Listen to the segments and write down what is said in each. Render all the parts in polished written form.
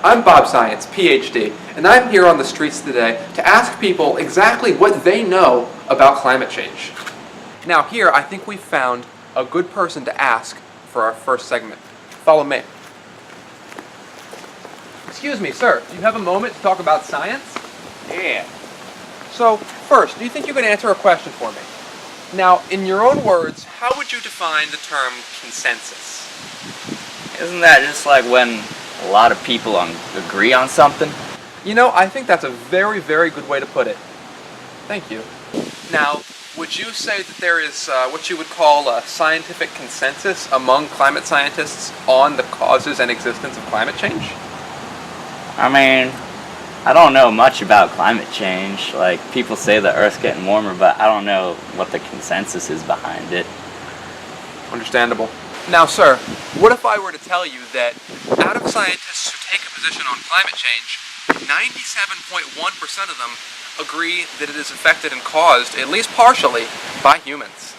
I'm Bob Science, Ph.D., and I'm here on the streets today to ask people exactly what they know about climate change. Now here, I think we've found a good person to ask for our first segment. Follow me. Excuse me, sir, do you have a moment to talk about science? Yeah. So, first, do you think you can answer a question for me? Now, in your own words, how would you define the term consensus? Isn't that just like when a lot of people agree on something? You know, I think that's a very, very good way to put it. Thank you. Now, would you say that there is what you would call a scientific consensus among climate scientists on the causes and existence of climate change? I mean, I don't know much about climate change. Like, people say the Earth's getting warmer, but I don't know what the consensus is behind it. Understandable. Now, sir, what if I were to tell you that out of scientists who take a position on climate change, 97.1% of them agree that it is affected and caused, at least partially, by humans?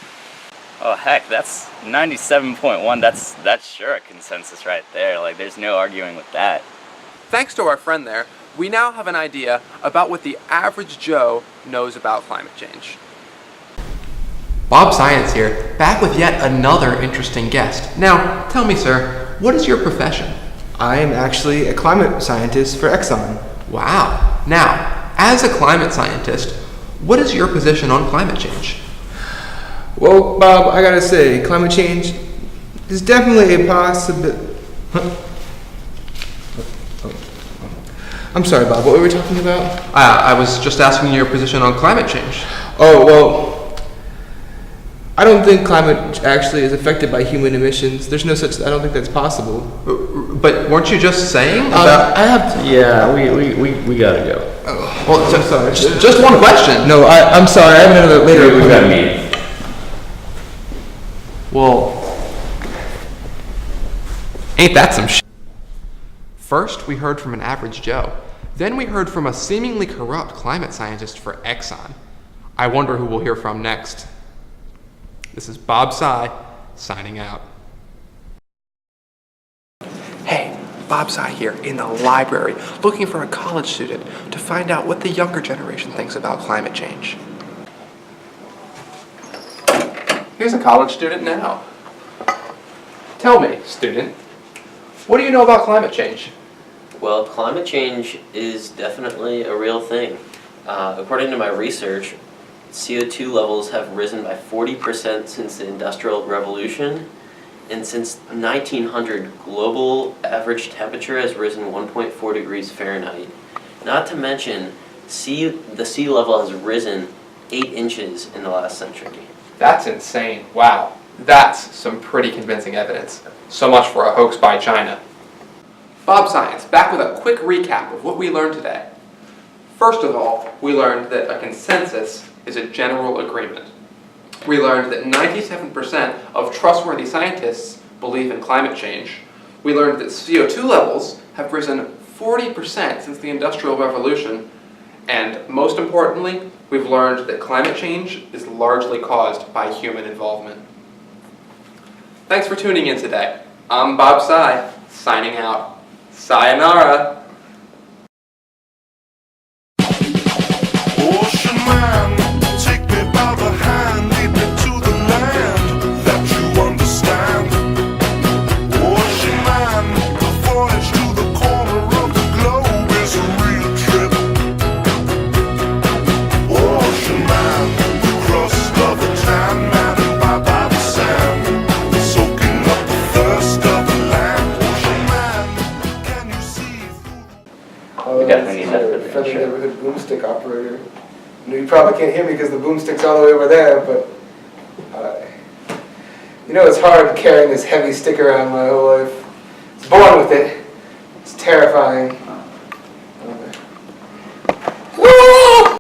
Oh heck, that's 97.1, that's sure a consensus right there. Like, there's no arguing with that. Thanks to our friend there, we now have an idea about what the average Joe knows about climate change. Bob Science here, back with yet another interesting guest. Now, tell me, sir, what is your profession? I am actually a climate scientist for Exxon. Wow. Now, as a climate scientist, what is your position on climate change? Well, Bob, I gotta say, climate change is definitely a possibility. I'm sorry, Bob, what were we talking about? I was just asking your position on climate change. Oh, well, I don't think climate actually is affected by human emissions. There's no such, I don't think that's possible. But weren't you just saying I have to. Yeah, we gotta go. Oh, well, I'm sorry. Just one question. No, I'm sorry, I have another later. We got a meeting. Well, ain't that some shit? First, we heard from an average Joe. Then we heard from a seemingly corrupt climate scientist for Exxon. I wonder who we'll hear from next. This is Bob Sci, signing out. Hey, Bob Sci here in the library, looking for a college student to find out what the younger generation thinks about climate change. Here's a college student now. Tell me, student, what do you know about climate change? Well, climate change is definitely a real thing. According to my research, CO2 levels have risen by 40% since the Industrial Revolution, and since 1900, global average temperature has risen 1.4 degrees Fahrenheit. Not to mention, the sea level has risen 8 inches in the last century. That's insane. Wow. That's some pretty convincing evidence. So much for a hoax by China. Bob Science, back with a quick recap of what we learned today. First of all, we learned that a consensus is a general agreement. We learned that 97% of trustworthy scientists believe in climate change. We learned that CO2 levels have risen 40% since the Industrial Revolution. And most importantly, we've learned that climate change is largely caused by human involvement. Thanks for tuning in today. I'm Bob Sci, signing out. Sayonara. Ocean man, take me by the hand, lead me to the land that you understand. Ocean man, the voyage to the corner of the globe is a real trip. Ocean man, the crust of the tan man and by the sand, soaking up the thirst of the land. Ocean man, can you see through We definitely need that for the friendly intro. neighborhood boomstick operator. You probably can't hear me because the boomstick's all the way over there, but you know it's hard carrying this heavy stick around my whole life. I was born with it. It's terrifying.